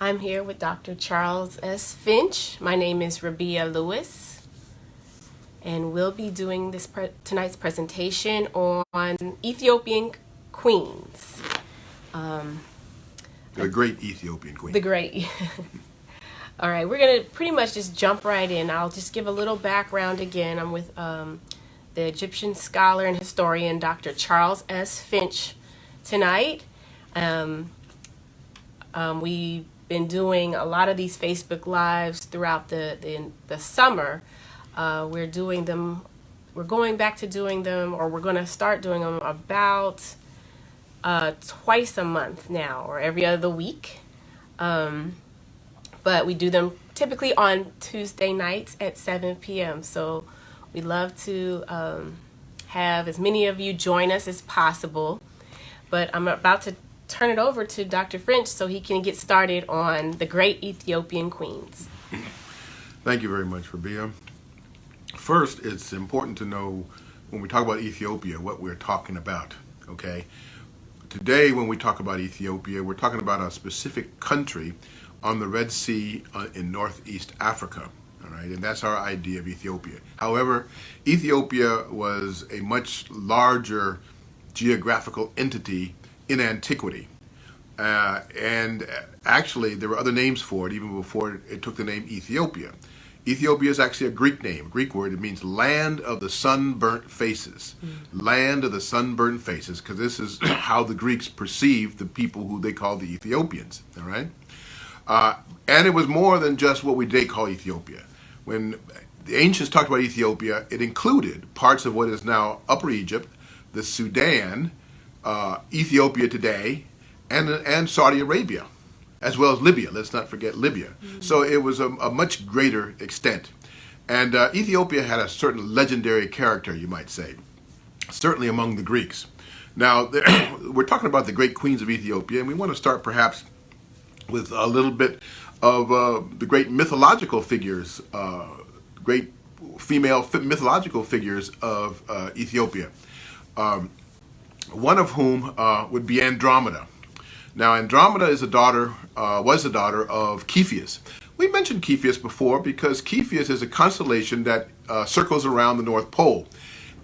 I'm here with Dr. Charles S. Finch. My name is Rabia Lewis, and we'll be doing tonight's presentation on Ethiopian queens. The great Ethiopian queen. The great. All right, we're going to pretty much just jump right in. I'll just give a little background again. I'm with the Egyptian scholar and historian, Dr. Charles S. Finch, tonight. We've been doing a lot of these Facebook Lives throughout the summer. We're doing them. We're going back to doing them, or we're going to start doing them about twice a month now, or every other week. But we do them typically on Tuesday nights at 7 p.m. So we love to have as many of you join us as possible. But I'm about to turn it over to Dr. Finch so he can get started on the great Ethiopian queens. Thank you very much, Rabia. First, it's important to know when we talk about Ethiopia what we're talking about, okay? Today, when we talk about Ethiopia, we're talking about a specific country on the Red Sea in Northeast Africa, all right? And that's our idea of Ethiopia. However, Ethiopia was a much larger geographical entity in antiquity. And actually, there were other names for it even before it took the name Ethiopia. Ethiopia is actually a Greek name, a Greek word. It means land of the sunburnt faces. Land of the sunburnt faces, because this is how the Greeks perceived the people who they called the Ethiopians, all right? And it was more than just what we today call Ethiopia. When the ancients talked about Ethiopia, it included parts of what is now Upper Egypt, the Sudan, Ethiopia today, and Saudi Arabia, as well as Libya. Let's not forget Libya. So it was a much greater extent. And Ethiopia had a certain legendary character, you might say, certainly among the Greeks. Now, we're talking about the great queens of Ethiopia, and we want to start perhaps with a little bit of the great mythological figures, great female mythological figures of Ethiopia. One of whom would be Andromeda. Now, Andromeda is was the daughter of Cepheus. We mentioned Cepheus before because Cepheus is a constellation that circles around the North Pole.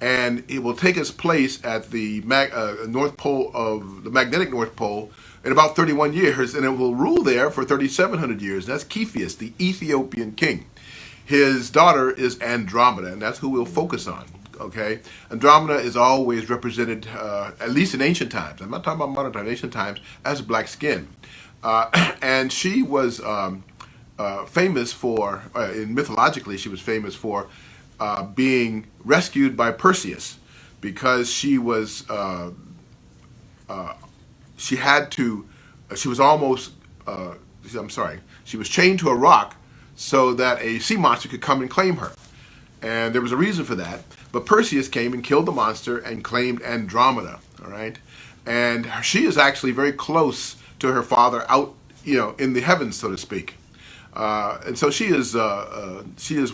And it will take its place at the North Pole of the magnetic North Pole in about 31 years, and it will rule there for 3,700 years. That's Cepheus, the Ethiopian king. His daughter is Andromeda, and that's who we'll focus on. Okay, Andromeda is always represented, at least in ancient times. I'm not talking about modern times, ancient times, as black skin, and she was famous for, mythologically, she was famous for being rescued by Perseus, because she was she was almost she was chained to a rock so that a sea monster could come and claim her. And there was a reason for that. But Perseus came and killed the monster and claimed Andromeda, all right? And she is actually very close to her father out, in the heavens, so to speak. And so she is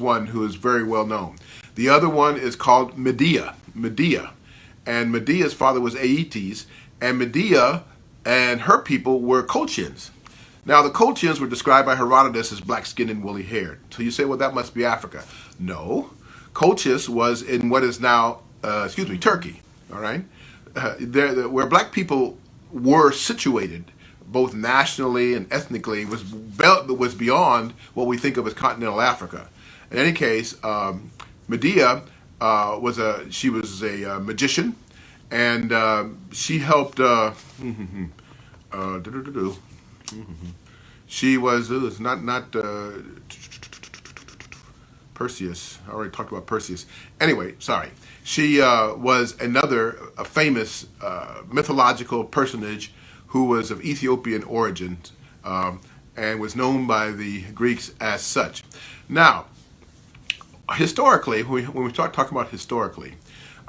one who is very well known. The other one is called Medea. And Medea's father was Aeetes, and Medea and her people were Colchians. Now, the Colchians were described by Herodotus as black-skinned and woolly-haired. So you say, well, that must be Africa. No. Colchis was in what is now, Turkey, all right? Where black people were situated, both nationally and ethnically, was beyond what we think of as continental Africa. In any case, Medea was a magician, and she helped. She was not Perseus. I already talked about Perseus. Anyway, sorry. She was a famous mythological personage who was of Ethiopian origin and was known by the Greeks as such. Now, historically, when we start talking about historically,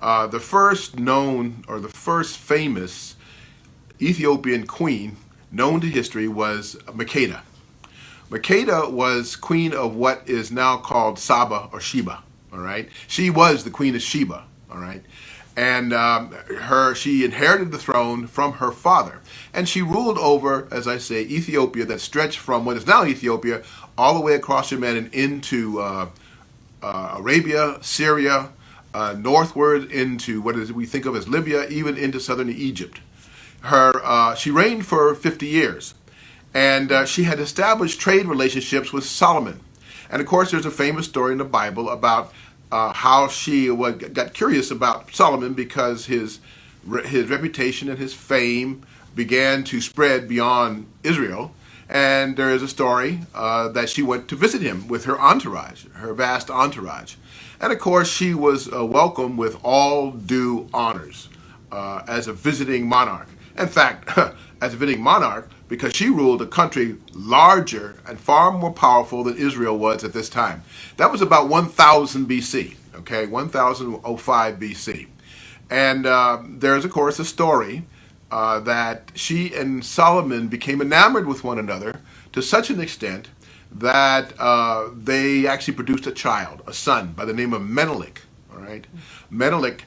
the first known or the first famous Ethiopian queen known to history was Makeda. Makeda was queen of what is now called Saba or Sheba, all right? She was the queen of Sheba, all right? And she inherited the throne from her father. And she ruled over, as I say, Ethiopia that stretched from what is now Ethiopia all the way across Yemen and into Arabia, Syria, northward into what we think of as Libya, even into southern Egypt. She reigned for 50 years. And she had established trade relationships with Solomon. And of course, there's a famous story in the Bible about how she got curious about Solomon because his reputation and his fame began to spread beyond Israel. And there is a story that she went to visit him with her entourage, her vast entourage. And of course, she was welcomed with all due honors as a visiting monarch. In fact, as a visiting monarch, because she ruled a country larger and far more powerful than Israel was at this time. That was about 1000 BC, okay, 1005 BC. And there's, of course, a story that she and Solomon became enamored with one another to such an extent that they actually produced a child, a son, by the name of Menelik, all right? Menelik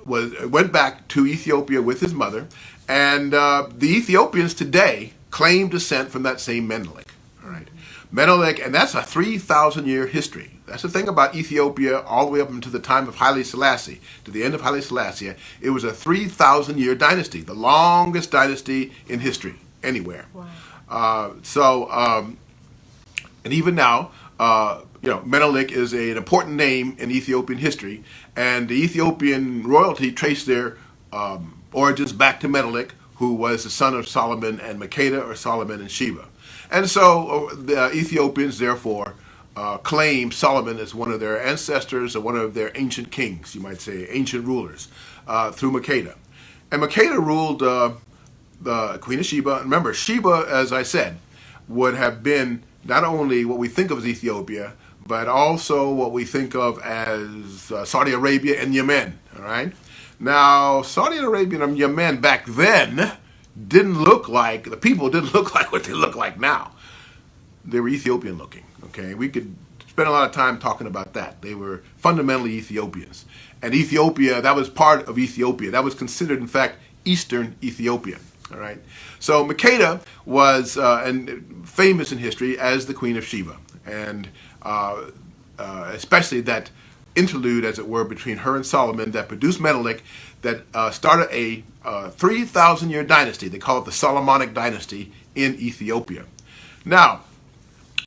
went back to Ethiopia with his mother, and the Ethiopians today claim descent from that same Menelik. All right, Menelik, and that's a 3,000-year history. That's the thing about Ethiopia all the way up into the time of Haile Selassie, to the end of Haile Selassie. It was a 3,000-year dynasty, the longest dynasty in history anywhere. Wow. And even now, Menelik is an important name in Ethiopian history, and the Ethiopian royalty traced their origins back to Menelik, who was the son of Solomon and Makeda, or Solomon and Sheba. And so the Ethiopians, therefore, claim Solomon as one of their ancestors or one of their ancient kings, you might say, ancient rulers, through Makeda. And Makeda ruled the Queen of Sheba. And remember, Sheba, as I said, would have been not only what we think of as Ethiopia, but also what we think of as Saudi Arabia and Yemen, all right? Now, Saudi Arabia and Yemen back then didn't look like what they look like now. They were Ethiopian looking, okay? We could spend a lot of time talking about that. They were fundamentally Ethiopians. And Ethiopia, that was part of Ethiopia. That was considered, in fact, Eastern Ethiopia, all right? So Makeda was famous in history as the Queen of Sheba. And especially that interlude, as it were, between her and Solomon that produced Menelik, that started a 3,000-year dynasty. They call it the Solomonic dynasty in Ethiopia. Now,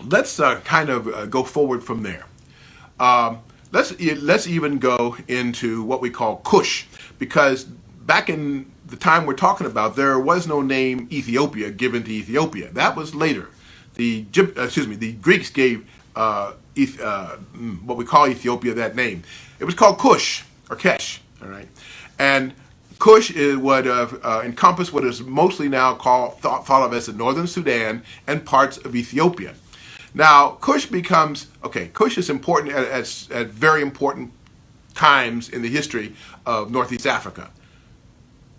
let's kind of go forward from there. Let's even go into what we call Cush, because back in the time we're talking about, there was no name Ethiopia given to Ethiopia. That was later. The Greeks gave what we call Ethiopia that name. It was called Cush, or Kesh, all right? And Cush is what encompassed what is mostly now thought of as the northern Sudan and parts of Ethiopia. Now, Cush is important at very important times in the history of Northeast Africa.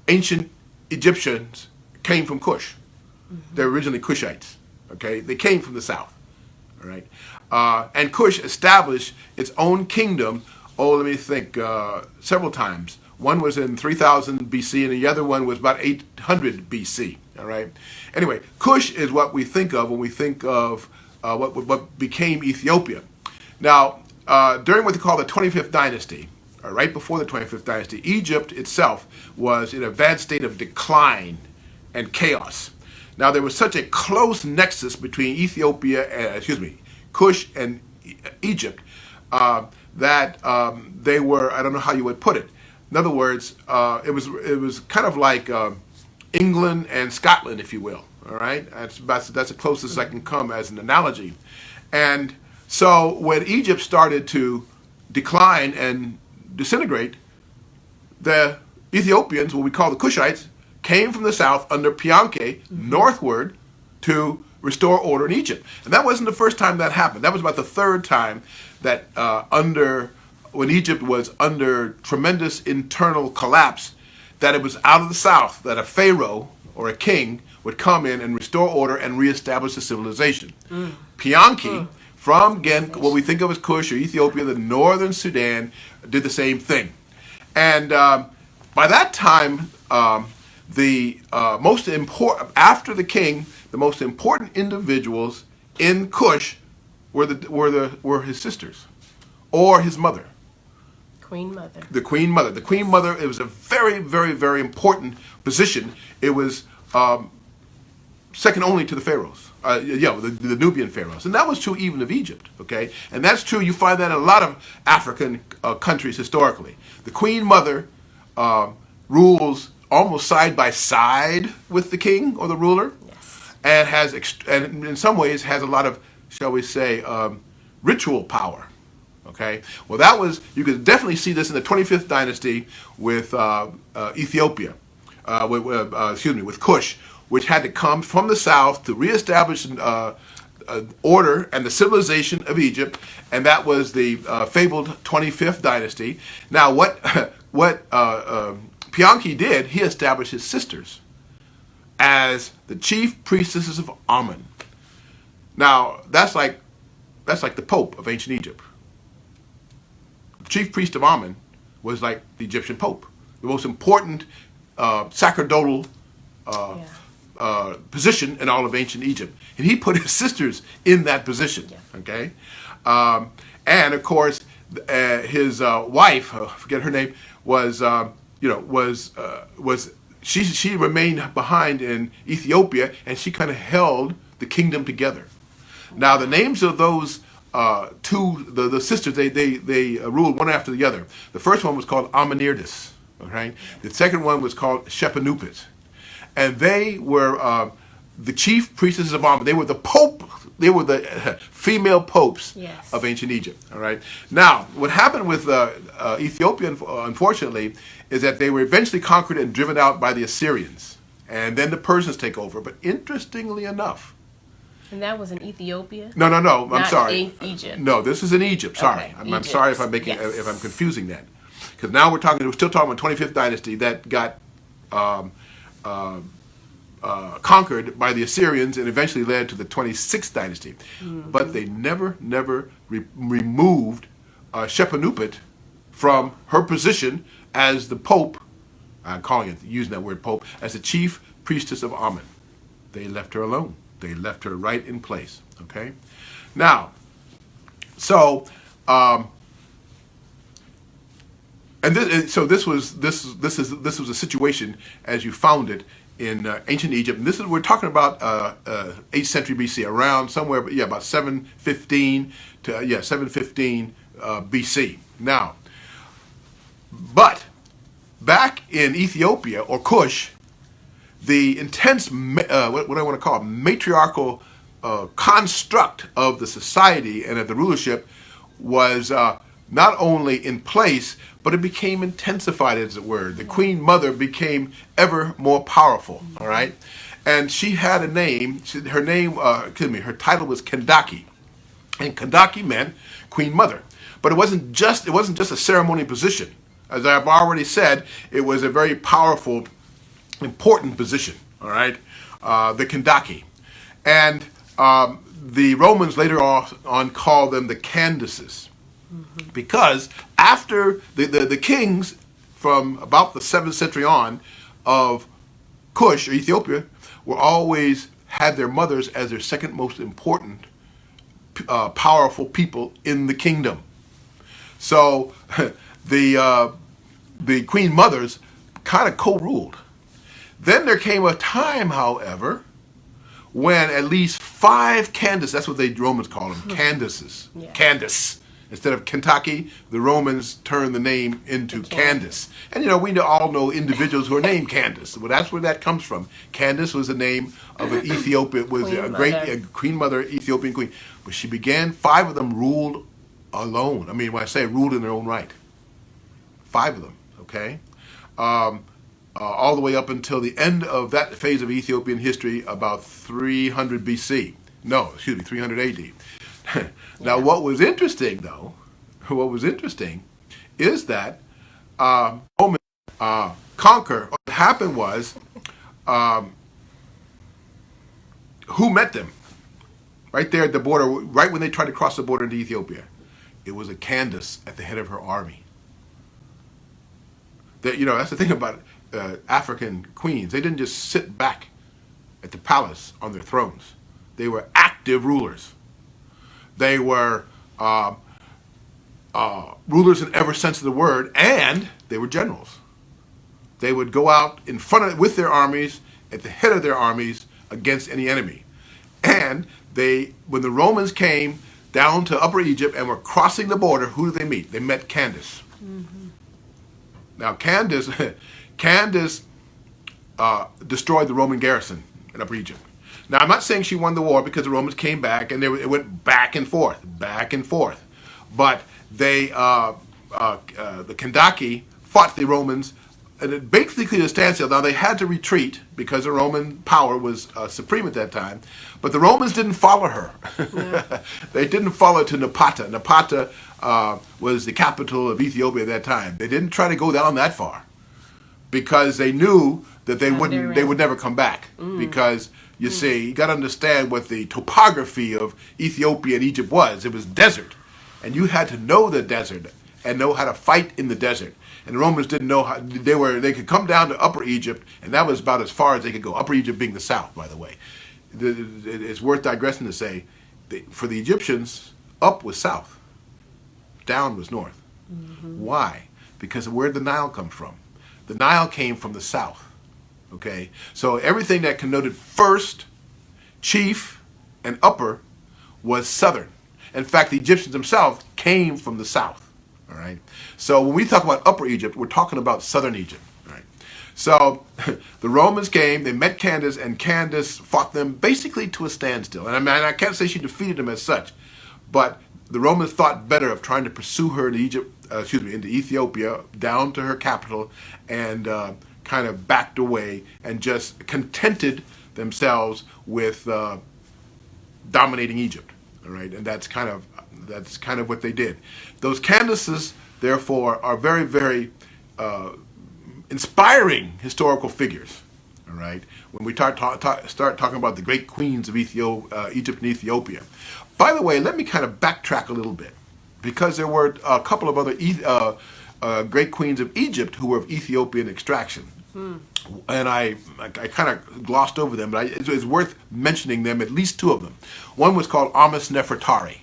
Ancient Egyptians came from Cush. Mm-hmm. They're originally Cushites, okay? They came from the south, all right? And Cush established its own kingdom, several times. One was in 3000 BC, and the other one was about 800 BC, all right? Anyway, Cush is what we think of when we think of what became Ethiopia. Now, during what they call the 25th dynasty, or right before the 25th dynasty, Egypt itself was in a bad state of decline and chaos. Now, there was such a close nexus between Cush and Egypt that they were, I don't know how you would put it. In other words, it was kind of like England and Scotland, if you will. All right, that's the closest I can come as an analogy. And so when Egypt started to decline and disintegrate, the Ethiopians, what we call the Cushites, came from the south under Pianke northward to restore order in Egypt. And that wasn't the first time that happened. That was about the third time that when Egypt was under tremendous internal collapse, that it was out of the south that a pharaoh or a king would come in and restore order and reestablish the civilization. Pianke, from, again, what we think of as Cush or Ethiopia, the northern Sudan, did the same thing. And by that time, the most important after the king, the most important individuals in Cush were his sisters or his mother. Queen Mother. The Queen Mother. The Queen Mother. It was a very, very, very important position. It was second only to the pharaohs. The Nubian pharaohs, and that was true even of Egypt. Okay, and that's true. You find that in a lot of African countries historically. The Queen Mother rules almost side by side with the king or the ruler, Yes. and and in some ways has a lot of, shall we say, ritual power. Okay, well, you could definitely see this in the 25th dynasty with Ethiopia, with Cush, which had to come from the south to reestablish order and the civilization of Egypt, and that was the fabled 25th dynasty. Now, what Pianki did, he established his sisters as the chief priestesses of Amun. Now, that's like the Pope of ancient Egypt. The chief priest of Amun was like the Egyptian Pope, the most important sacerdotal position in all of ancient Egypt. And he put his sisters in that position, okay? And, of course, his wife, I forget her name, she remained behind in Ethiopia, and she kind of held the kingdom together. Now, the names of those the sisters, they ruled one after the other. The first one was called Amanirdis, okay? The second one was called Shepanupit. And they were the chief priestesses of Amun. They were the pope. They were the female popes of ancient Egypt. All right. Now, what happened with Ethiopia, unfortunately, is that they were eventually conquered and driven out by the Assyrians, and then the Persians take over. But interestingly enough, and that was in Ethiopia. No. I'm sorry. In Egypt. No, this is in Egypt. Sorry, Okay, I'm sorry if I'm making if I'm confusing that, because now we're still talking about 25th dynasty that got conquered by the Assyrians and eventually led to the 26th dynasty. Mm-hmm. But they never removed Shepanupit from her position as the Pope. I'm using that word Pope, as the chief priestess of Amun. They left her alone. They left her right in place. Okay. Now, so this was a situation as you found it in ancient Egypt, and we're talking about 8th century BC, around somewhere, about 715 to 715 BC. Now, but back in Ethiopia or Cush, the intense what I want to call a matriarchal construct of the society and of the rulership was not only in place, but it became intensified, as it were. The Queen Mother became ever more powerful, all right? And she had a name, her title was Kendaki. And Kendaki meant Queen Mother. But it wasn't just a ceremonial position. As I've already said, it was a very powerful, important position, all right? The Kendaki. And the Romans later on called them the Candaces. Because after the kings from about the 7th century on of Cush or Ethiopia were always had their mothers as their second most important powerful people in the kingdom. So the queen mothers kind of co-ruled. Then there came a time, however, when at least 5 Candaces, that's what the Romans call them, Candaces, Candace. Instead of Kentucky, the Romans turned the name into Candace. And we all know individuals who are named Candace. Well, that's where that comes from. Candace was the name of an Ethiopian, was a great Queen Mother, Ethiopian queen. But she began, 5 of them ruled alone. I mean, when I say ruled in their own right. 5 of them, okay? All the way up until the end of that phase of Ethiopian history, about 300 BC. No, excuse me, 300 AD. Now, what was interesting, though, is that Romans conquer. What happened was, who met them? Right there at the border, right when they tried to cross the border into Ethiopia. It was a Candace at the head of her army. That, that's the thing about African queens. They didn't just sit back at the palace on their thrones. They were active rulers. They were rulers in every sense of the word, and they were generals. They would go out in front of with their armies, at the head of their armies, against any enemy. And when the Romans came down to Upper Egypt and were crossing the border, who did they meet? They met Candace. Mm-hmm. Now Candace destroyed the Roman garrison in Upper Egypt. Now I'm not saying she won the war, because the Romans came back and it went back and forth. But the Kandaki fought the Romans, and it basically a standstill. Now they had to retreat because the Roman power was supreme at that time, but the Romans didn't follow her. Yeah. They didn't follow to Napata. Napata was the capital of Ethiopia at that time. They didn't try to go down that far because they knew that they would never come back. Because you see, you got to understand what the topography of Ethiopia and Egypt was. It was desert, and you had to know the desert and know how to fight in the desert. And the Romans didn't know how they could come down to Upper Egypt, and that was about as far as they could go. Upper Egypt being the south, by the way. It's worth digressing to say, for the Egyptians, up was south, down was north. Mm-hmm. Why? Because of where the Nile come from. The Nile came from the south. Okay, so everything that connoted first, chief, and upper was southern. In fact, the Egyptians themselves came from the south. All right. So when we talk about Upper Egypt, we're talking about southern Egypt. All right. So the Romans came, they met Candace, and Candace fought them basically to a standstill. And I can't say she defeated them as such, but the Romans thought better of trying to pursue her into into Ethiopia, down to her capital, and kind of backed away and just contented themselves with dominating Egypt. All right, and that's kind of what they did. Those Candaces, therefore, are very, very inspiring historical figures. All right, when we start talking about the great queens of Egypt and Ethiopia. By the way, let me kind of backtrack a little bit, because there were a couple of other great queens of Egypt who were of Ethiopian extraction. And I kind of glossed over them, but it's worth mentioning them, at least two of them. One was called Amos Nefertari.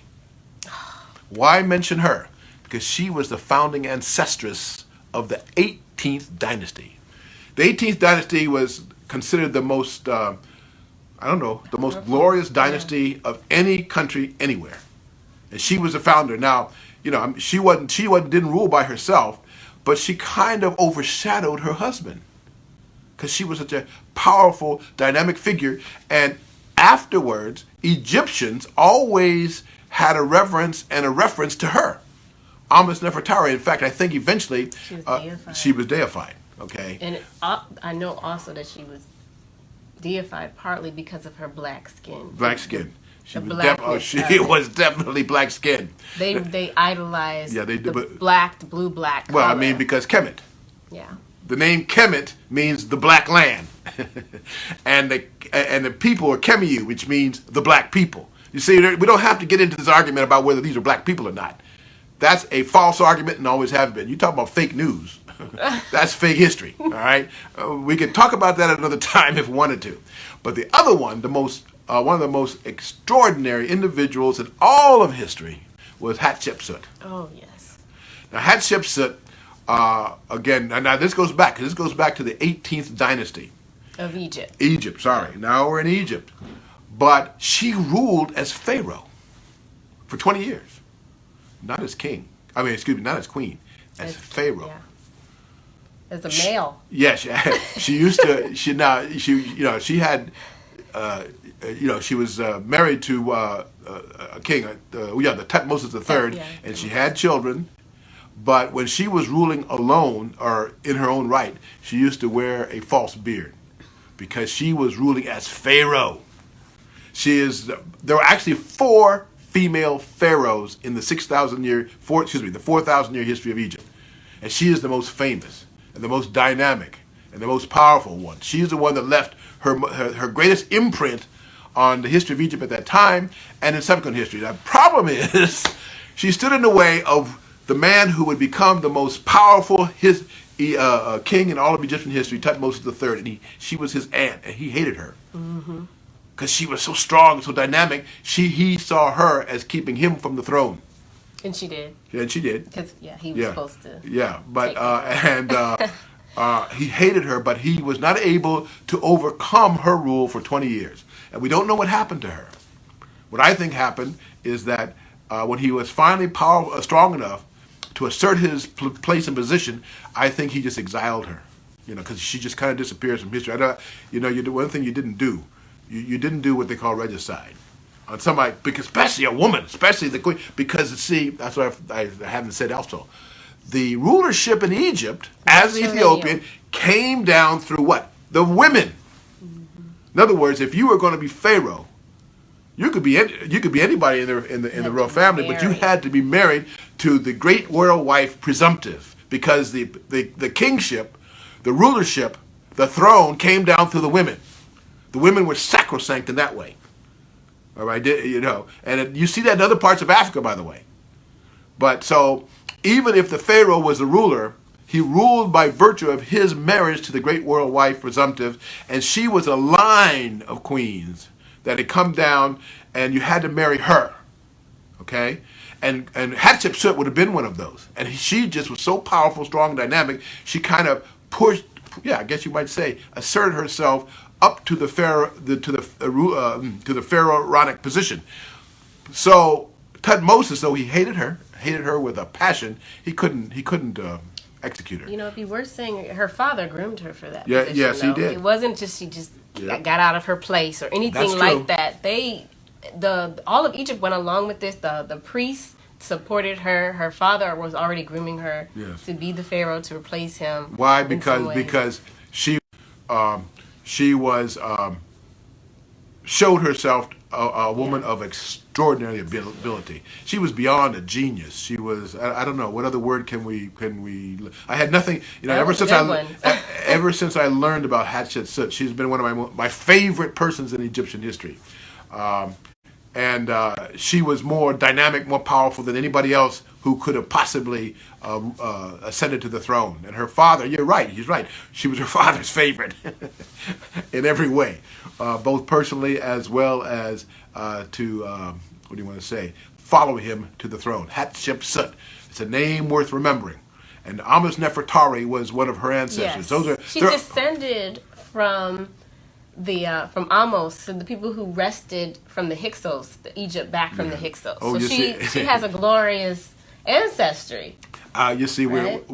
Why mention her? Because she was the founding ancestress of the 18th dynasty. The 18th dynasty was considered the most, the most glorious dynasty of any country anywhere. And she was the founder. Now, she didn't rule by herself, but she kind of overshadowed her husband, because she was such a powerful, dynamic figure. And afterwards, Egyptians always had a reverence and a reference to her. Amos Nefertari, in fact, I think eventually she was deified. Okay. And I know also that she was deified partly because of her black skin. Black skin. She was definitely black skin. They idolized the blue black color. Well, I mean, because Kemet. Yeah. The name Kemet means the black land, and the people are Kemiu, which means the black people. You see, we don't have to get into this argument about whether these are black people or not. That's a false argument and always have been. You talk about fake news. That's fake history, all right? We can talk about that at another time if we wanted to. But the other one, one of the most extraordinary individuals in all of history, was Hatshepsut. Oh, yes. Now, Hatshepsut, again, now this goes back to the 18th dynasty. Of Egypt. Egypt, sorry. Now we're in Egypt. But she ruled as Pharaoh for 20 years. Not as king. Not as queen. As Pharaoh. Yeah. As a male. Yes, she used to. She had. She was married to a king. Tutmosis III, and she had children. But when she was ruling alone or in her own right, she used to wear a false beard, because she was ruling as Pharaoh. There were actually 4 female pharaohs in the 4,000 year history of Egypt. And she is the most famous and the most dynamic and the most powerful one. She is the one that left her greatest imprint on the history of Egypt at that time and in subsequent history. The problem is she stood in the way of the man who would become the most powerful king in all of Egyptian history, Tutmosis III, and she was his aunt, and he hated her because she was so strong, so dynamic. He saw her as keeping him from the throne. And she did. Yeah, and she did. Because, he was supposed to. Yeah, but, he hated her, but he was not able to overcome her rule for 20 years. And we don't know what happened to her. What I think happened is that when he was finally strong enough to assert his place and position, I think he just exiled her. Because she just kind of disappears from history. One thing you didn't do, you didn't do what they call regicide on somebody, because especially a woman, especially the queen, because see, that's what I haven't said also. The rulership in Egypt, as Ethiopian, came down through what? The women. In other words, if you were going to be pharaoh, you could be anybody in the royal family, but you had to be married to the great royal wife presumptive, because the kingship, the rulership, the throne came down through the women. The women were sacrosanct in that way. All right, and you see that in other parts of Africa, by the way. But so even if the pharaoh was the ruler, he ruled by virtue of his marriage to the great royal wife presumptive, and she was a line of queens that had come down, and you had to marry her. Okay? And Hatshepsut would have been one of those. And she just was so powerful, strong, and dynamic, she kind of pushed, I guess you might say, asserted herself up to the pharaonic position. So Tutmosis, though he hated her with a passion, he couldn't execute her. It'd be worse saying her father groomed her for that. Yeah, position, yes, though. he did. It wasn't just she just got out of her place or anything like that. All of Egypt went along with this. The priests supported her. Her father was already grooming her to be the pharaoh, to replace him. Why? Because she was showed herself a woman of extraordinary ability. She was beyond a genius. She was, I don't know, what other word can we I had nothing, ever since I learned about Hatshepsut, she's been one of my favorite persons in Egyptian history. And she was more dynamic, more powerful than anybody else who could have possibly ascended to the throne. And her father, you're right, he's right, she was her father's favorite in every way, both personally as well as follow him to the throne. Hatshepsut, it's a name worth remembering. And Amos Nefertari was one of her ancestors. Yes. She descended from from Amos, so the people who wrested from the Hyksos, Egypt back from the Hyksos. Oh, so she has a glorious ancestry. You see, right? I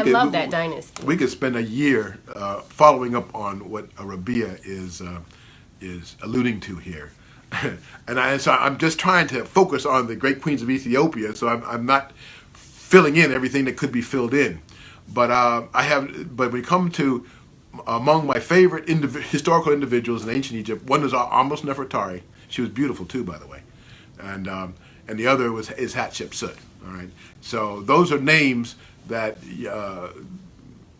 love that dynasty. We could spend a year following up on what Rabia is alluding to here, so I'm just trying to focus on the great queens of Ethiopia. So I'm not filling in everything that could be filled in, but when we come to among my favorite historical individuals in ancient Egypt, one is Amos Nefertari. She was beautiful too, by the way, and the other is Hatshepsut. All right, so those are names that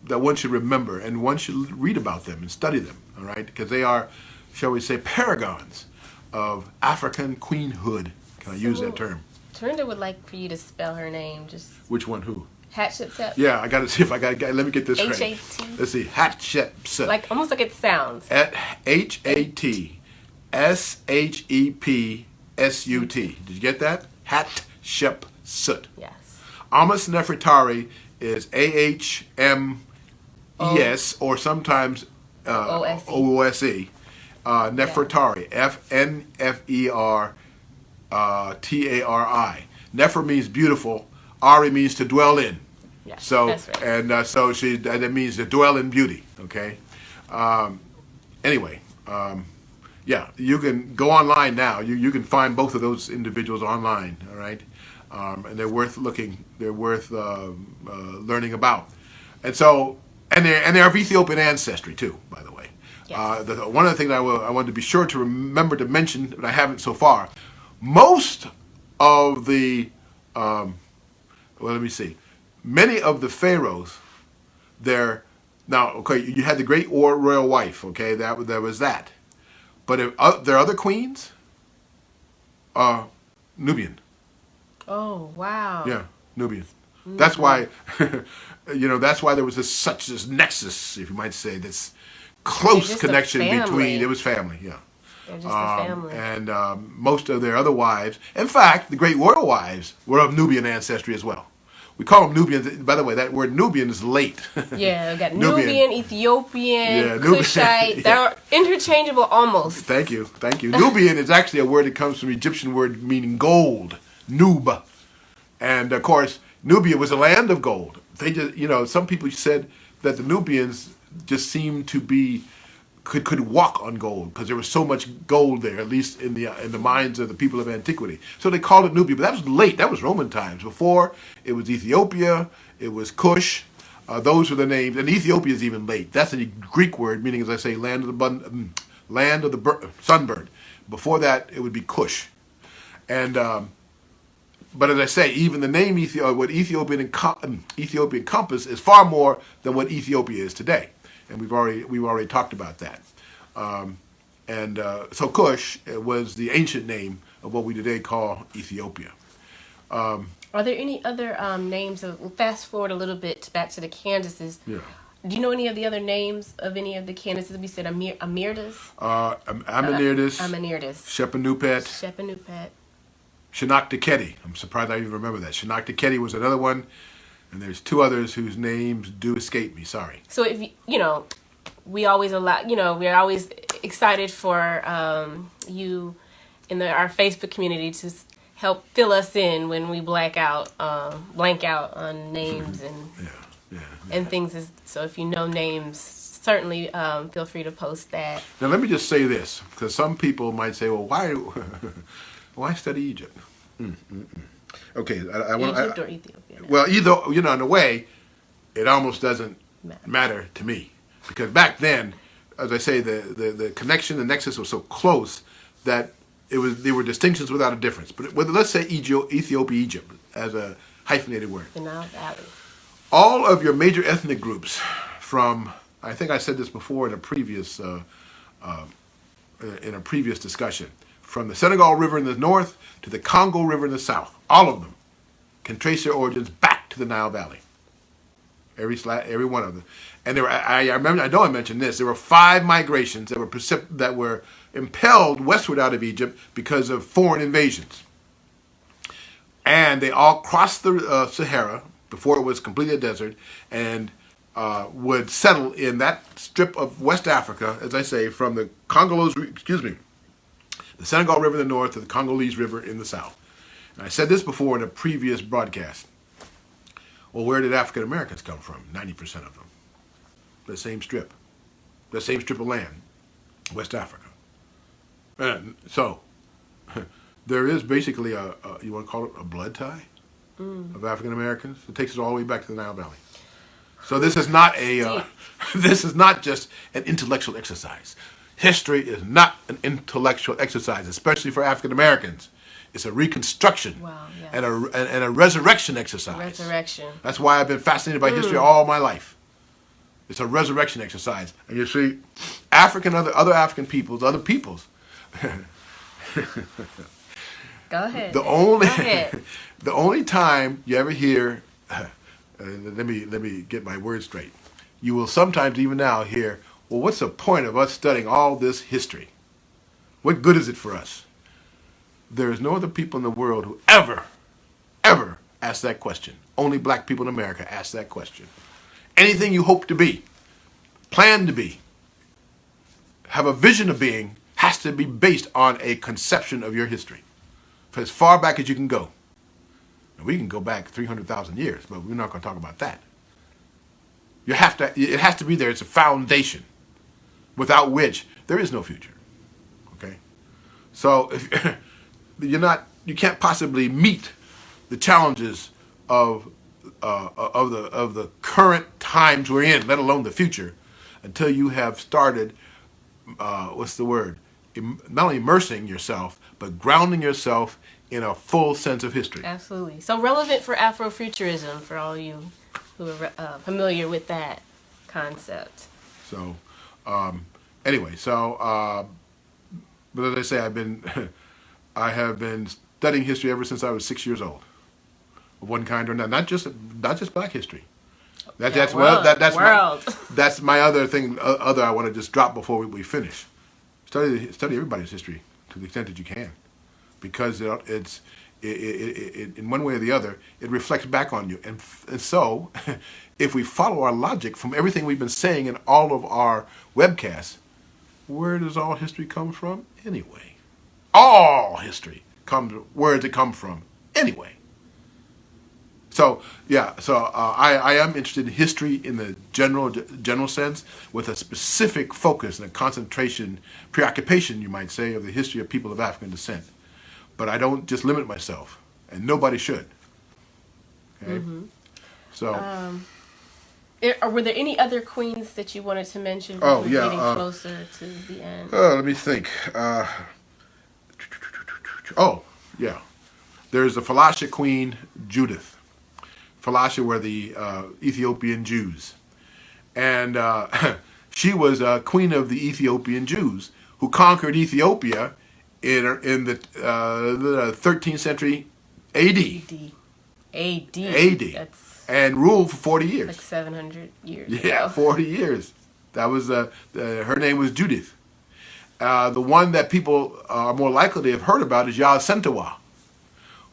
one should remember, and one should read about them and study them. All right, because they are, shall we say, paragons of African queenhood. Can I use that term? Turner would like for you to spell her name. Just which one? Who? Hatshepsut. Yeah, I got to see if I got. Let me get this right. H-A-T. Let's see, Hatshepsut. Almost like it sounds. H-A-T-S-H-E-P-S-U-T. Did you get that? Hatshepsut. Yes. Amos Nefertari is A-H-M-E-S or sometimes O-S-E. Nefertari. F-N-F-E-R-T-A-R-I. Nefer means beautiful. Ari means to dwell in. Yes, so that's right. And so that means to dwell in beauty. Okay. Anyway, you can go online now. You can find both of those individuals online. All right, and they're worth looking. They're worth learning about. And so, and they're of Ethiopian ancestry too, by the way. Yes. One of the things I wanted to be sure to remember to mention, but I haven't so far. Most of the let me see. Many of the pharaohs, you had the great royal wife, okay, there was that. But if, their other queens are Nubian. Oh, wow. Yeah, Nubian. That's why, that's why there was such this nexus, if you might say, this close connection between. It was family, yeah. They're just a family. And most of their other wives, in fact, the great royal wives, were of Nubian ancestry as well. We call them Nubians. By the way, that word Nubian is late. Yeah, we got Nubian, Ethiopian, Cushite. Yeah. They're interchangeable almost. Thank you. Nubian is actually a word that comes from Egyptian word meaning gold, Nub. And of course, Nubia was a land of gold. They just, some people said that the Nubians just seemed to be could walk on gold because there was so much gold there, at least in the minds of the people of antiquity. So they called it Nubia, but that was late. That was Roman times. Before, it was Ethiopia, it was Cush. Those were the names, and Ethiopia is even late. That's a Greek word meaning, as I say, land of the sunbird. Before that, it would be Cush, and but as I say, even the name what Ethiopian encompass is far more than what Ethiopia is today. And we've already talked about that. So Cush was the ancient name of what we today call Ethiopia. Are there any other names? We'll fast forward a little bit back to the Candaces. Yeah. Do you know any of the other names of any of the Candaces? We said Amirdas. Amanirdis. Shepenupet. Shenaktaketi. I'm surprised I even remember that. Shenaktaketi was another one. And there's two others whose names do escape me. Sorry. So if we always we're always excited for you in our Facebook community to help fill us in when we blank out on names and things. So if you know names, certainly feel free to post that. Now let me just say this, because some people might say, "Well, why study Egypt?" Okay, Egypt or Ethiopia? Well, either in a way, it almost doesn't matter to me, because back then, as I say, the connection, the nexus was so close that there were distinctions without a difference. But let's say Ethiopia, Egypt, as a hyphenated word. The Nile Valley. All of your major ethnic groups, from I think I said this before in a previous discussion, from the Senegal River in the north to the Congo River in the south, all of them can trace their origins back to the Nile Valley. Every one of them. And there were, I remember, I know I mentioned this, there were 5 migrations that were impelled westward out of Egypt because of foreign invasions. And they all crossed the Sahara before it was completely a desert, and would settle in that strip of West Africa, as I say, from the the Senegal River in the north to the Congolese River in the south. And I said this before in a previous broadcast. Well, where did African Americans come from? 90% of them. The same strip of land, West Africa. And so, there is basically you want to call it a blood tie of African Americans. It takes us all the way back to the Nile Valley. So this is not this is not just an intellectual exercise. History is not an intellectual exercise, especially for African Americans. It's a reconstruction and a resurrection exercise. Resurrection. That's why I've been fascinated by history all my life. It's a resurrection exercise. And you see, other African peoples, other peoples. Go ahead. The only time you ever hear, let me get my words straight. You will sometimes even now hear, well, what's the point of us studying all this history? What good is it for us? There is no other people in the world who ever ask that question. Only black people in America ask that question. Anything you hope to be, plan to be, have a vision of being, has to be based on a conception of your history. For as far back as you can go. Now, we can go back 300,000 years, but we're not going to talk about that. It has to be there. It's a foundation, without which there is no future. Okay, so if you can't possibly meet the challenges of the current times we're in, let alone the future, until you have started. Not only immersing yourself, but grounding yourself in a full sense of history. Absolutely. So relevant for Afrofuturism for all you who are familiar with that concept. So, anyway, but as I say, I have been studying history ever since I was 6 years old. of one kind or another. Not just Black history. Yeah, That's world, that's world. that's my other thing. Other I want to just drop before we finish. Study everybody's history to the extent that you can, because it's in one way or the other, it reflects back on you. And so, if we follow our logic from everything we've been saying in all of our webcasts, where does all history come from anyway? All history comes. Where does it come from anyway? So yeah, I am interested in history in the general sense, with a specific focus and a concentration, preoccupation, you might say, of the history of people of African descent. But I don't just limit myself, and nobody should. Okay, so. Were there any other queens that you wanted to mention Oh before yeah, getting closer to the end? let me think. Oh yeah, there's the Falasha queen Judith. Falasha were the Ethiopian Jews, and she was queen of the Ethiopian Jews who conquered Ethiopia in the 13th century A.D. A.D. A.D. That's and ruled for 40 years. like 700 years Yeah, ago. 40 years. That was her name was Judith. The one that people are more likely to have heard about is Yacintua,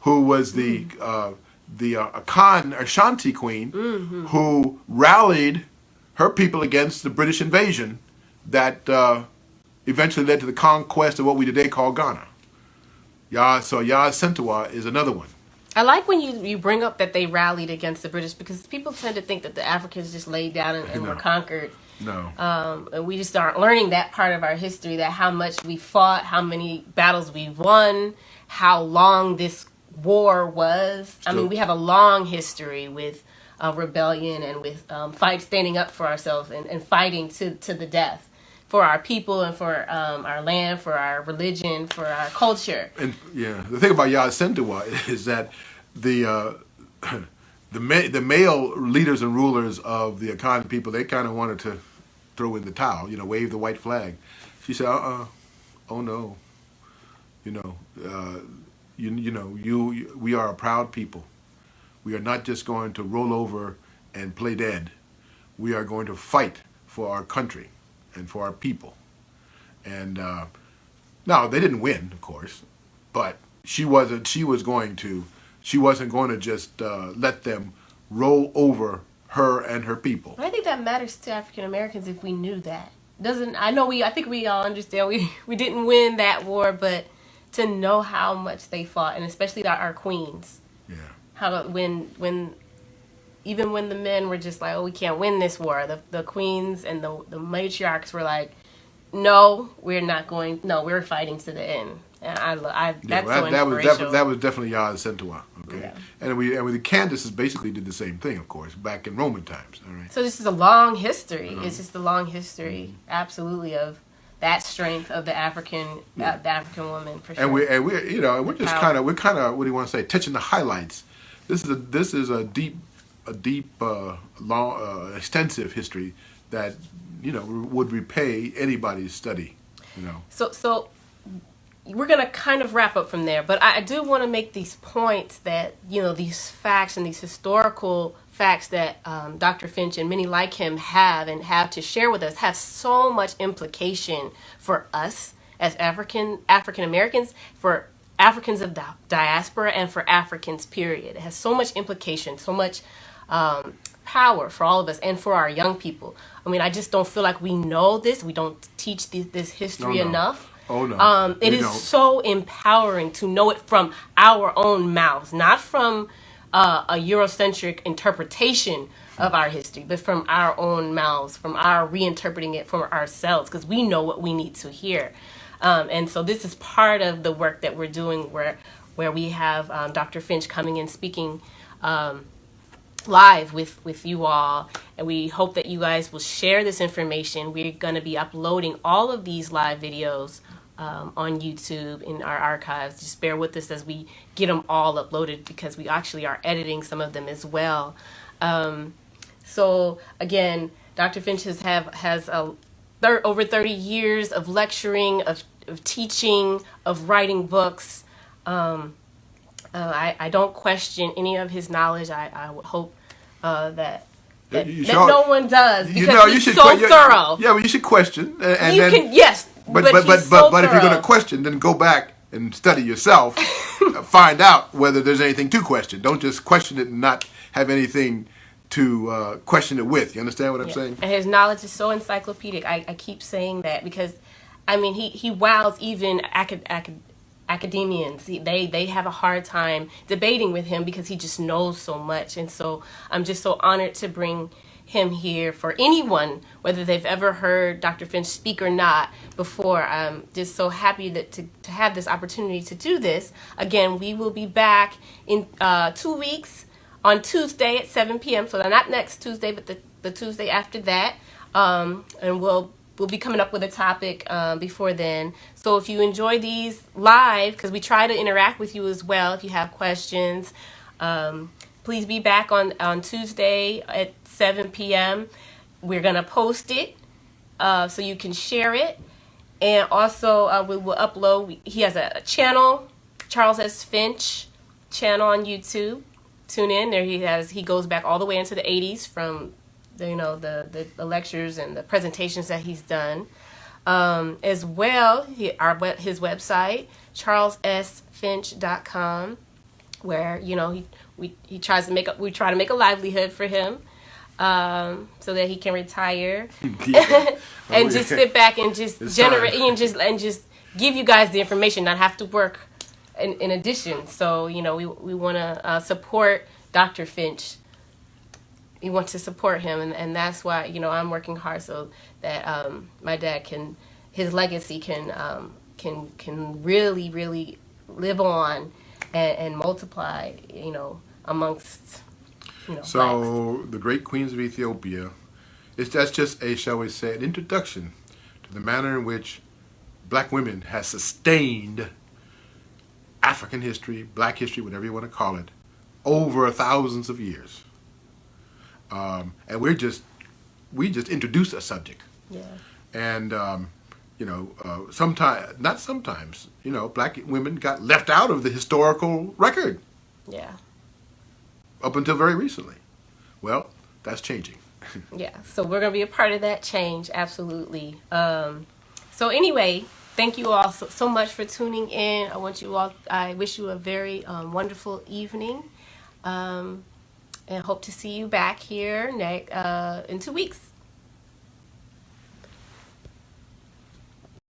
who was the Akan Ashanti queen, who rallied her people against the British invasion that eventually led to the conquest of what we today call Ghana. So Yacintua is another one. I like when you bring up that they rallied against the British, because people tend to think that the Africans just laid down and No. were conquered. No. And we just aren't learning that part of our history, that how much we fought, how many battles we won, how long this war was. I mean, we have a long history with rebellion and with standing up for ourselves and fighting to the death for our people and for our land, for our religion, for our culture. And yeah, the thing about Yacintua is that the male leaders and rulers of the Akan people, they kind of wanted to throw in the towel, wave the white flag. She said, oh no, we are a proud people. We are not just going to roll over and play dead. We are going to fight for our country and for our people. And now they didn't win, of course, but she wasn't going to just let them roll over her and her people. I think that matters to African Americans if we knew that. I think we all understand we didn't win that war, but to know how much they fought, and especially our queens. Yeah. How even when the men were just like, oh, we can't win this war, the queens and the matriarchs were like, no, we're not going. No, we're fighting to the end. And that's so inspirational. That was definitely Yacintua. Okay. Yeah. And the Candaces basically did the same thing, of course, back in Roman times. All right. So this is a long history. It's just a long history, absolutely, of that strength of the African woman, for sure. And we're just kind of what do you want to say, touching the highlights. This is a deep, long, extensive history that would repay anybody's study. So we're going to kind of wrap up from there, but I do want to make these points that, these facts and these historical facts that Dr. Finch and many like him have to share with us have so much implication for us as African Americans, for Africans of diaspora, and for Africans, period. It has so much implication, so much power for all of us and for our young people. I mean, I just don't feel like we know this. We don't teach this history enough. Oh, no. It is so empowering to know it from our own mouths, not from a Eurocentric interpretation of our history, but from our own mouths, from our reinterpreting it for ourselves, because we know what we need to hear. And so this is part of the work that we're doing, where we have Dr. Finch coming and speaking live with you all, and we hope that you guys will share this information. We're going to be uploading all of these live videos on YouTube in our archives. Just bear with us as we get them all uploaded, because we actually are editing some of them as well. So again, Dr. Finch has over 30 years of lecturing, of teaching, of writing books. I don't question any of his knowledge. I would hope that You no one does, because he's so thorough. Yeah, but you should question. And you then, can, yes, but but if you're going thorough. to question, then go back and study yourself. Find out whether there's anything to question. Don't just question it and not have anything to question it with. You understand what I'm saying? And his knowledge is so encyclopedic. I keep saying that because, I mean, he wows even academians. They have a hard time debating with him because he just knows so much. And so I'm just so honored to bring him here for anyone, whether they've ever heard Dr. Finch speak or not before. I'm just so happy that to have this opportunity to do this. Again, we will be back in 2 weeks on Tuesday at 7 p.m. So not next Tuesday, but the Tuesday after that. And we'll be coming up with a topic before then. So if you enjoy these live, because we try to interact with you as well, if you have questions, please be back on Tuesday at 7 p.m. We're going to post it so you can share it. And also we will upload. He has a channel, Charles S. Finch channel on YouTube. Tune in. There he goes back all the way into the 80s from the lectures and the presentations that he's done. As well, his website, charlessfinch.com, where we try to make a livelihood for him, so that he can retire and just sit back and just generate and just give you guys the information, not have to work in addition. So we want to support Dr. Finch. We want to support him, and that's why I'm working hard so that my dad his legacy can really, really live on and multiply amongst So blacks. the great queens of Ethiopia, that's just shall we say, an introduction to the manner in which black women has sustained African history, black history, whatever you want to call it, over thousands of years. And we just introduced a subject. Yeah. And not sometimes, black women got left out of the historical record. Yeah. Up until very recently. Well, that's changing. Yeah. So we're going to be a part of that change. Absolutely. So anyway, thank you all so much for tuning in. I wish you a very wonderful evening. And hope to see you back here in 2 weeks.